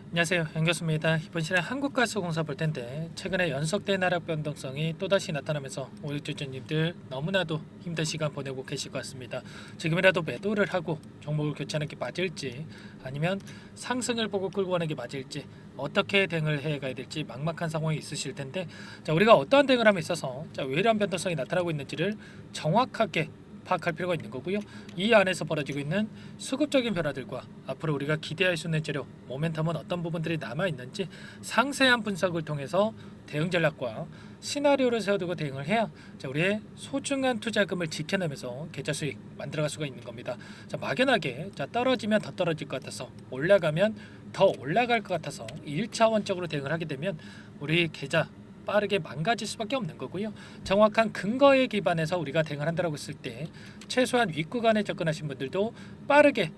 안녕하세요, 연교수입니다. 이번 시간에 한국가스공사 볼 텐데 최근에 연속된 하락 변동성이 또다시 나타나면서 우리 주주님들 너무나도 힘든 시간 보내고 계실 것 같습니다. 지금이라도 매도를 하고 종목을 교체하는 게 맞을지 아니면 상승을 보고 끌고 가는 게 맞을지 어떻게 대응을 해가야 될지 막막한 상황이 있으실 텐데 우리가 어떠한 대응을 함에 있어서 왜 이러한 변동성이 나타나고 있는지를 정확하게 파악할 필요가 있는 거고요. 이 안에서 벌어지고 있는 수급적인 변화들과 앞으로 우리가 기대할 수 있는 재료, 모멘텀은 어떤 부분들이 남아 있는지 상세한 분석을 통해서 대응 전략과 시나리오를 세워두고 대응을 해야 우리의 소중한 투자금을 지켜내면서 계좌 수익 만들어갈 수가 있는 겁니다. 막연하게 떨어지면 더 떨어질 것 같아서 올라가면 더 올라갈 것 같아서 1차원적으로 대응을 하게 되면 우리 계좌 빠르게 망가질 수밖에 없는 거고요. 정확한 근거에 기반해서 우리가 대응을 한다고 했을 때 최소한 윗구간에 접근하신 분들도 빠르게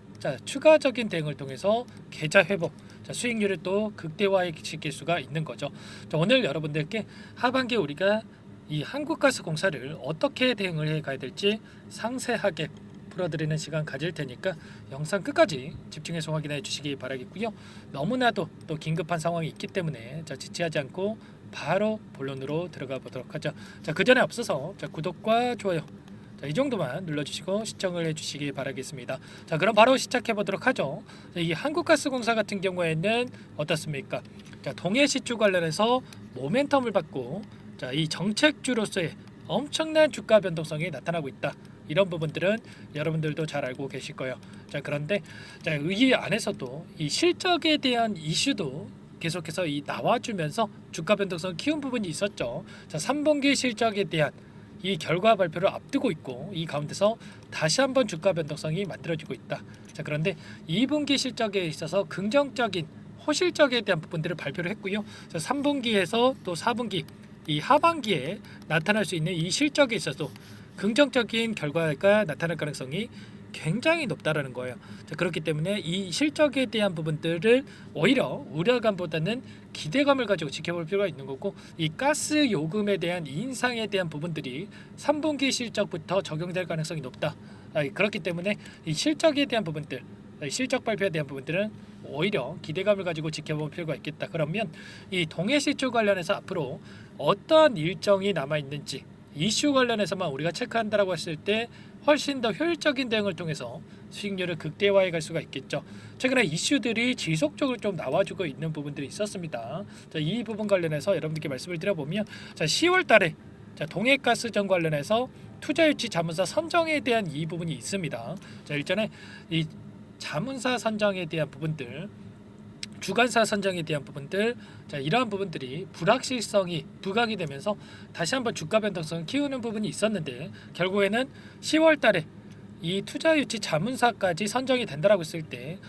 추가적인 대응을 통해서 계좌 회복, 수익률을 또 극대화시킬 수가 있는 거죠. 오늘 여러분들께 하반기 우리가 이 한국가스공사를 어떻게 대응을 해 가야 될지 상세하게 풀어드리는 시간 가질 테니까 영상 끝까지 집중해서 확인해 주시기 바라겠고요. 너무나도 또 긴급한 상황이 있기 때문에 지체하지 않고 바로 본론으로 들어가 보도록 하죠. 그 전에 앞서서 구독과 좋아요 이 정도만 눌러주시고 시청을 해주시기 바라겠습니다. 그럼 바로 시작해 보도록 하죠. 이 한국가스공사 같은 경우에는 어떻습니까? 동해시추 관련해서 모멘텀을 받고 이 정책주로서의 엄청난 주가 변동성이 나타나고 있다. 이런 부분들은 여러분들도 잘 알고 계실 거예요. 그런데 이 안에서도 이 실적에 대한 이슈도 계속해서 나와주면서 주가 변동성을 키운 부분이 있었죠. 3분기 실적에 대한 이 결과 발표를 앞두고 있고 이 가운데서 다시 한번 주가 변동성이 만들어지고 있다. 그런데 2분기 실적에 있어서 긍정적인 호실적에 대한 부분들을 발표를 했고요. 3분기에서 또 4분기 이 하반기에 나타날 수 있는 이 실적에 있어서 긍정적인 결과가 나타날 가능성이 굉장히 높다라는 거예요. 그렇기 때문에 이 실적에 대한 부분들을 오히려 우려감보다는 기대감을 가지고 지켜볼 필요가 있는 거고, 이 가스 요금에 대한 인상에 대한 부분들이 3분기 실적부터 적용될 가능성이 높다. 그렇기 때문에 이 실적에 대한 부분들, 실적 발표에 대한 부분들은 오히려 기대감을 가지고 지켜볼 필요가 있겠다. 그러면 이 동해시추 관련해서 앞으로 어떠한 일정이 남아 있는지 이슈 관련해서만 우리가 체크한다라고 했을 때 훨씬 더 효율적인 대응을 통해서 수익률을 극대화해 갈 수가 있겠죠. 최근에 이슈들이 지속적으로 좀 나와주고 있는 부분들이 있었습니다. 이 부분 관련해서 여러분들께 말씀을 드려보면 10월 달에 동해가스전 관련해서 투자유치 자문사 선정에 대한 이 부분이 있습니다. 일전에 이 자문사 선정에 대한 부분들, 주관사 선정에 대한 부분들, 이러한 부분들이 불확실성이 부각이 되면서 다시 한번 주가 변동성을 키우는 부분이 있었는데, 결국에는 10월 달에 이 투자유치 자문사까지 선정이 된다라고 했을 때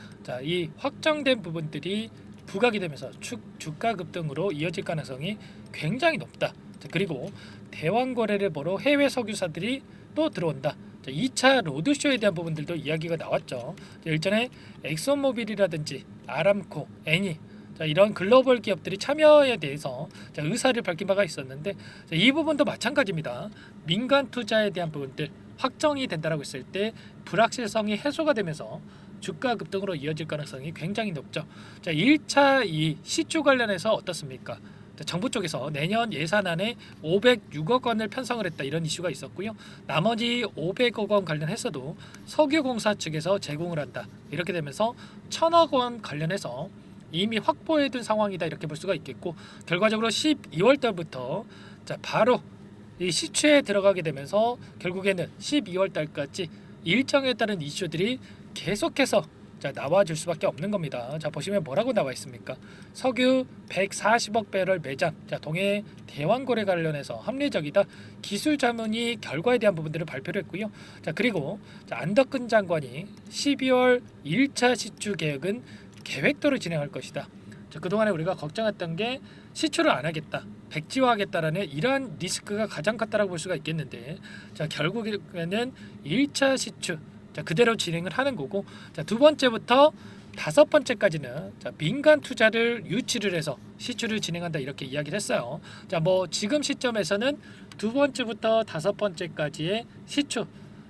이 확정된 부분들이 부각이 되면서 주가 급등으로 이어질 가능성이 굉장히 높다. 그리고 대왕 거래를 보러 해외 석유사들이 또 들어온다. 2차 로드쇼에 대한 부분들도 이야기가 나왔죠. 일전에 엑소모빌이라든지 아람코, 애니 이런 글로벌 기업들이 참여에 대해서 의사를 밝힌 바가 있었는데, 이 부분도 마찬가지입니다. 민간 투자에 대한 부분들 확정이 된다라고 했을 때 불확실성이 해소가 되면서 주가 급등으로 이어질 가능성이 굉장히 높죠. 1차 이 시추 관련해서 어떻습니까? 정부 쪽에서 내년 예산안에 506억 원을 편성을 했다, 이런 이슈가 있었고요. 나머지 500억 원 관련해서도 석유공사 측에서 제공을 한다. 이렇게 되면서 1,000억 원 관련해서 이미 확보해둔 상황이다, 이렇게 볼 수가 있겠고, 결과적으로 12월 달부터 바로 이 시추에 들어가게 되면서 결국에는 12월 달까지 일정에 따른 이슈들이 계속해서 나와줄 수밖에 없는 겁니다. 보시면 뭐라고 나와 있습니까? 석유 140억 배럴 매장, 동해 대왕거래 관련해서 합리적이다. 기술 자문이 결과에 대한 부분들을 발표를 했고요. 그리고 안덕근 장관이 12월 1차 시추 계획은 계획대로 진행할 것이다. 그동안에 우리가 걱정했던 게 시추를 안 하겠다, 백지화하겠다라는 이러한 리스크가 가장 컸다라고 볼 수가 있겠는데, 결국에는 1차 시추 그대로 진행을 하는 거고, 두 번째부터 다섯 번째까지는 민간 투자를 유치를 해서 시추를 진행한다, 이렇게 이야기를 했어요. 뭐 지금 시점에서는 두 번째부터 다섯 번째까지의 시추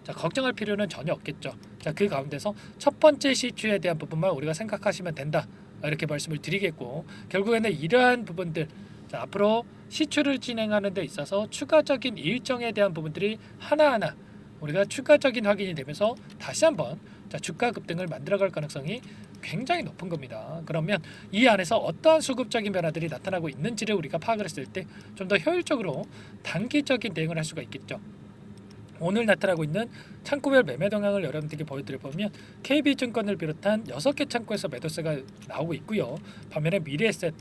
걱정할 필요는 전혀 없겠죠. 그 가운데서 첫 번째 시추에 대한 부분만 우리가 생각하시면 된다. 이렇게 말씀을 드리겠고, 결국에는 이러한 부분들, 자, 앞으로 시추를 진행하는 데 있어서 추가적인 일정에 대한 부분들이 하나하나 우리가 추가적인 확인이 되면서 다시 한번 주가 급등을 만들어갈 가능성이 굉장히 높은 겁니다. 그러면 이 안에서 어떠한 수급적인 변화들이 나타나고 있는지를 우리가 파악을 했을 때 좀 더 효율적으로 단기적인 대응을 할 수가 있겠죠. 오늘 나타나고 있는 창구별 매매 동향을 여러분들께 보여드려 보면 KB증권을 비롯한 6개 창구에서 매도세가 나오고 있고요. 반면에 미래에셋,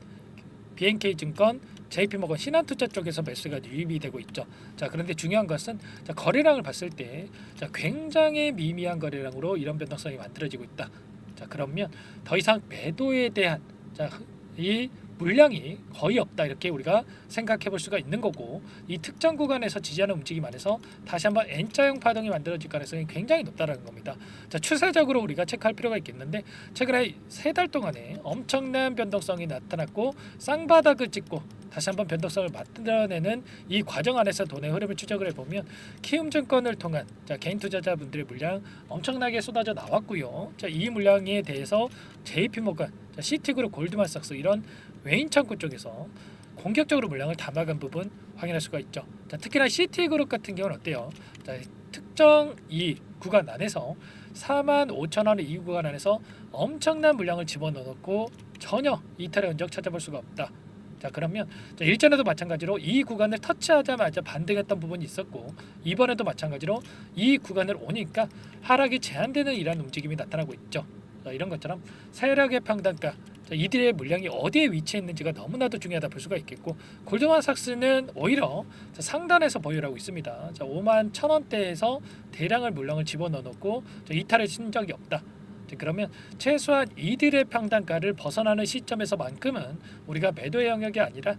BNK증권, JP모건, 신한투자 쪽에서 매수가 유입이 되고 있죠. 자, 그런데 중요한 것은 거래량을 봤을 때 굉장히 미미한 거래량으로 이런 변동성이 만들어지고 있다. 자, 그러면 더 이상 매도에 대한 이 물량이 거의 없다, 이렇게 우리가 생각해 볼 수가 있는 거고, 이 특정 구간에서 지지하는 움직임 안에서 다시 한번 N자형 파동이 만들어질 가능성이 굉장히 높다는 겁니다. 자, 추세적으로 우리가 체크할 필요가 있겠는데, 최근에 3달 동안에 엄청난 변동성이 나타났고 쌍바닥을 찍고 다시 한번 변동성을 만들어내는 이 과정 안에서 돈의 흐름을 추적을 해보면 키움증권을 통한 개인 투자자분들의 물량 엄청나게 쏟아져 나왔고요. 이 물량에 대해서 JP모건, 시티그룹, 골드만삭스 이런 외인 창구 쪽에서 공격적으로 물량을 담아간 부분 확인할 수가 있죠. 특히나 시티그룹 같은 경우는 어때요? 특정 이 구간 안에서 45,000원의 이 구간 안에서 엄청난 물량을 집어넣고 전혀 이탈의 흔적 찾아볼 수가 없다. 자, 그러면 일전에도 마찬가지로 이 구간을 터치하자마자 반등했던 부분이 있었고, 이번에도 마찬가지로 이 구간을 오니까 하락이 제한되는 이런 움직임이 나타나고 있죠. 자, 이런 것처럼 세력의 평단가, 이들의 물량이 어디에 위치해 있는지가 너무나도 중요하다 볼 수가 있겠고, 골드만삭스는 오히려 상단에서 보유하고 있습니다. 51,000원대에서 대량을 물량을 집어넣고 이탈을 친 적이 없다. 그러면 최소한 이들의 평단가를 벗어나는 시점에서만큼은 우리가 매도의 영역이 아니라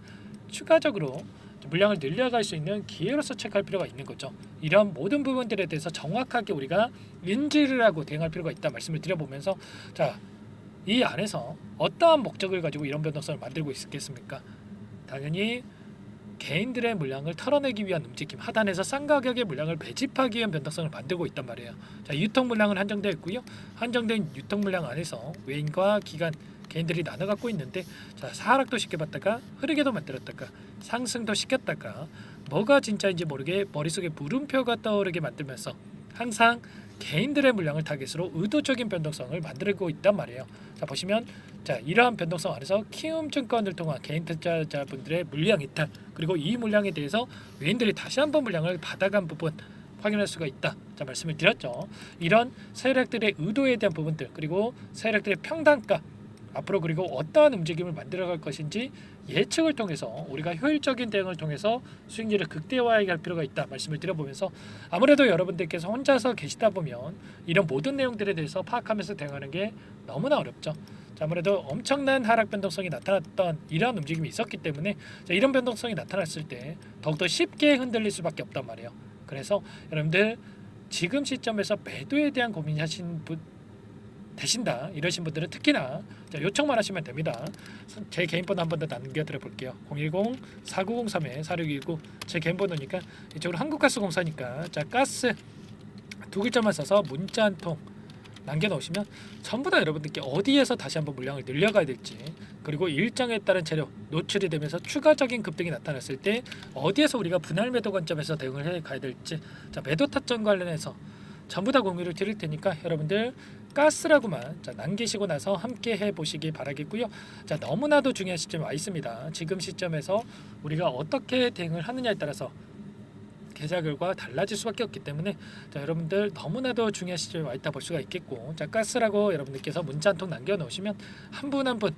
추가적으로 물량을 늘려갈 수 있는 기회로서 체크할 필요가 있는 거죠. 이런 모든 부분들에 대해서 정확하게 우리가 인지를 하고 대응할 필요가 있다 말씀을 드려보면서, 자, 이 안에서 어떠한 목적을 가지고 이런 변동성을 만들고 있겠습니까? 당연히 개인들의 물량을 털어내기 위한 움직임, 하단에서 싼 가격의 물량을 배집하기 위한 변동성을 만들고 있단 말이에요. 자, 유통 물량은 한정되어 있고요. 한정된 유통 물량 안에서 외인과 기관, 개인들이 나눠 갖고 있는데, 자, 하락도 쉽게 봤다가 흐르게도 만들었다가 상승도 시켰다가 뭐가 진짜인지 모르게 머릿속에 물음표가 떠오르게 만들면서 항상 개인들의 물량을 타겟으로 의도적인 변동성을 만들고 있단 말이에요. 자, 보시면 이러한 변동성 안에서 키움증권을 통한 개인 투자자분들의 물량 이탈, 그리고 이 물량에 대해서 외인들이 다시 한번 물량을 받아간 부분 확인할 수가 있다. 자, 말씀을 드렸죠. 이런 세력들의 의도에 대한 부분들, 그리고 세력들의 평단가, 앞으로 그리고 어떠한 움직임을 만들어갈 것인지 예측을 통해서 우리가 효율적인 대응을 통해서 수익률을 극대화할 필요가 있다 말씀을 드려보면서, 아무래도 여러분들께서 혼자서 계시다 보면 이런 모든 내용들에 대해서 파악하면서 대응하는 게 너무나 어렵죠. 자, 아무래도 엄청난 하락 변동성이 나타났던 이러한 움직임이 있었기 때문에 이런 변동성이 나타났을 때 더욱더 쉽게 흔들릴 수밖에 없단 말이에요. 그래서 여러분들 지금 시점에서 매도에 대한 고민하신 분 되신다 이러신 분들은 특히나 요청만 하시면 됩니다. 제 개인 번호 한 번 더 남겨드려 볼게요. 010-4903-4619 제 개인 번호니까 이쪽으로 한국가스공사니까 가스 두 글자만 써서 문자 한 통 남겨놓으시면 전부 다 여러분들께 어디에서 다시 한번 물량을 늘려가야 될지, 그리고 일정에 따른 재료 노출이 되면서 추가적인 급등이 나타났을 때 어디에서 우리가 분할 매도 관점에서 대응을 해 가야 될지, 매도 타점 관련해서 전부 다 공유를 드릴 테니까 여러분들 가스라고만 남기시고 나서 함께 해보시기 바라겠고요. 너무나도 중요한 시점에 와 있습니다. 지금 시점에서 우리가 어떻게 대응을 하느냐에 따라서 계좌 결과가 달라질 수밖에 없기 때문에 여러분들 너무나도 중요한 시점에 와 있다 볼 수가 있겠고, 가스라고 여러분들께서 문자 한 통 남겨놓으시면 한 분 한 분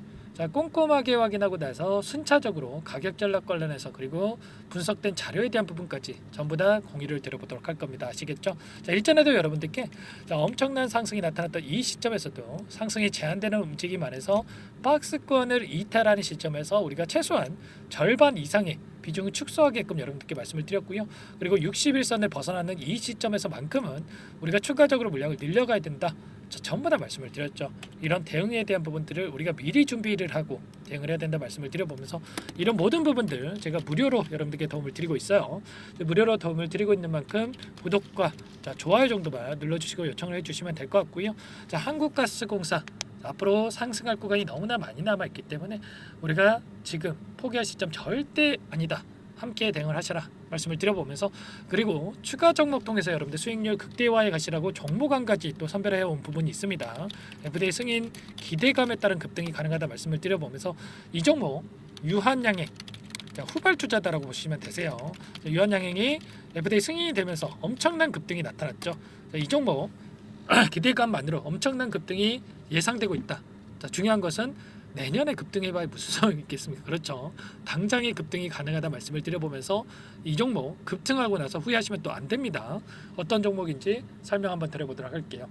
꼼꼼하게 확인하고 나서 순차적으로 가격 전략 관련해서 그리고 분석된 자료에 대한 부분까지 전부 다 공유를 드려보도록 할 겁니다. 아시겠죠? 일전에도 여러분들께 엄청난 상승이 나타났던 이 시점에서도 상승이 제한되는 움직임 안에서 박스권을 이탈하는 시점에서 우리가 최소한 절반 이상의 비중을 축소하게끔 여러분들께 말씀을 드렸고요. 그리고 61선을 벗어나는 이 시점에서만큼은 우리가 추가적으로 물량을 늘려가야 된다. 전부 다 말씀을 드렸죠. 이런 대응에 대한 부분들을 우리가 미리 준비를 하고 대응을 해야 된다 말씀을 드려보면서, 이런 모든 부분들 제가 무료로 여러분들께 도움을 드리고 있어요. 무료로 도움을 드리고 있는 만큼 구독과 좋아요 정도만 눌러주시고 요청을 해주시면 될 것 같고요. 한국가스공사 앞으로 상승할 구간이 너무나 많이 남아 있기 때문에 우리가 지금 포기할 시점 절대 아니다. 함께 대응을 하셔라 말씀을 드려보면서, 그리고 추가 종목 통해서 여러분들 수익률 극대화해 가시라고 종목 한 가지 또 선별해 온 부분이 있습니다. FDA 승인 기대감에 따른 급등이 가능하다 말씀을 드려보면서, 이 종목 유한양행, 후발 투자다라고 보시면 되세요. 유한양행이 FDA 승인이 되면서 엄청난 급등이 나타났죠. 이 종목 기대감만으로 엄청난 급등이 예상되고 있다. 중요한 것은 내년에 급등해봐야 무슨 소용이 있겠습니까? 그렇죠. 당장의 급등이 가능하다 말씀을 드려보면서, 이 종목 급등하고 나서 후회하시면 또 안 됩니다. 어떤 종목인지 설명 한번 드려보도록 할게요.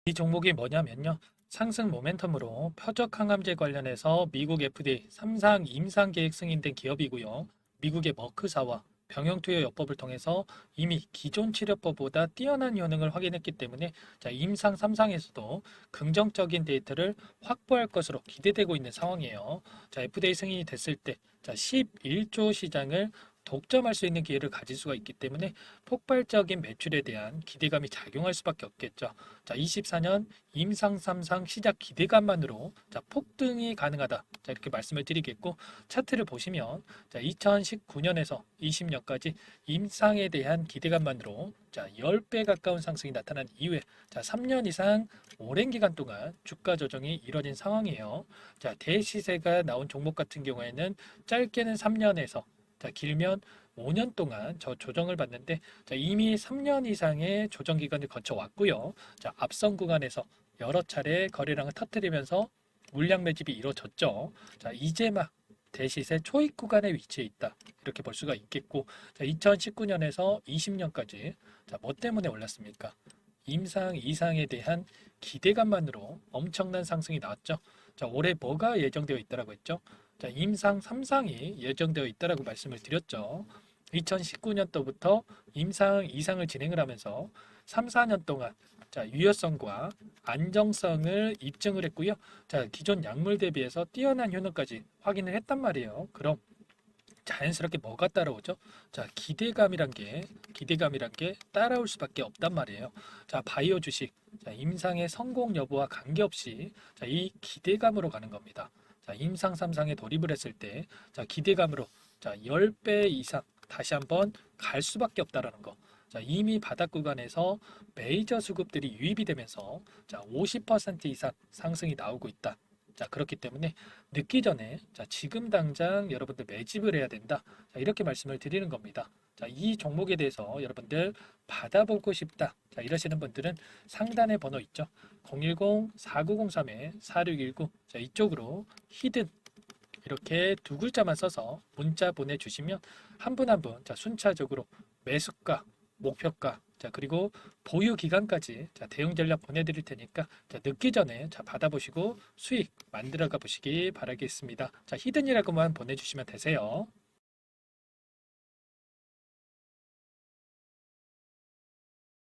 이 종목이 뭐냐면요, 상승 모멘텀으로 표적 항암제 관련해서 미국 FDA 3상 임상 계획 승인된 기업이고요. 미국의 머크사와 병용투여요법을 통해서 이미 기존 치료법보다 뛰어난 효능을 확인했기 때문에 임상 3상에서도 긍정적인 데이터를 확보할 것으로 기대되고 있는 상황이에요. FDA 승인이 됐을 때 11조 시장을 독점할 수 있는 기회를 가질 수가 있기 때문에 폭발적인 매출에 대한 기대감이 작용할 수밖에 없겠죠. 24년 임상 3상 시작 기대감만으로 폭등이 가능하다. 이렇게 말씀을 드리겠고, 차트를 보시면 2019년에서 20년까지 임상에 대한 기대감만으로 10배 가까운 상승이 나타난 이후에 3년 이상 오랜 기간 동안 주가 조정이 이뤄진 상황이에요. 대시세가 나온 종목 같은 경우에는 짧게는 3년에서 길면 5년 동안 저 조정을 받는데, 이미 3년 이상의 조정 기간을 거쳐왔고요. 앞선 구간에서 여러 차례 거래량을 터뜨리면서 물량 매집이 이루어졌죠. 이제 막 대시세 초입 구간에 위치해 있다. 이렇게 볼 수가 있겠고, 2019년에서 20년까지 뭐 때문에 올랐습니까? 임상 이상에 대한 기대감만으로 엄청난 상승이 나왔죠. 올해 뭐가 예정되어 있다라고 했죠? 임상 3상이 예정되어 있다라고 말씀을 드렸죠. 2019년도부터 임상 2상을 진행을 하면서 3, 4년 동안 유효성과 안정성을 입증을 했고요. 기존 약물 대비해서 뛰어난 효능까지 확인을 했단 말이에요. 그럼 자연스럽게 뭐가 따라오죠? 기대감이란 게 따라올 수밖에 없단 말이에요. 바이오 주식, 임상의 성공 여부와 관계없이 이 기대감으로 가는 겁니다. 임상 3상에 돌입을 했을 때 기대감으로 10배 이상 다시 한번 갈 수밖에 없다라는 거. 이미 바닥 구간에서 메이저 수급들이 유입이 되면서 50% 이상 상승이 나오고 있다. 그렇기 때문에 늦기 전에 지금 당장 여러분들 매집을 해야 된다. 이렇게 말씀을 드리는 겁니다. 이 종목에 대해서 여러분들 받아보고 싶다. 이러시는 분들은 상단에 번호 있죠. 010-4903-4619. 이쪽으로 히든 이렇게 두 글자만 써서 문자 보내주시면 한 분 한 분 순차적으로 매수가, 목표가, 그리고 보유 기간까지 대응 전략 보내드릴 테니까 늦기 전에 받아보시고 수익 만들어가 보시기 바라겠습니다. 히든이라고만 보내주시면 되세요.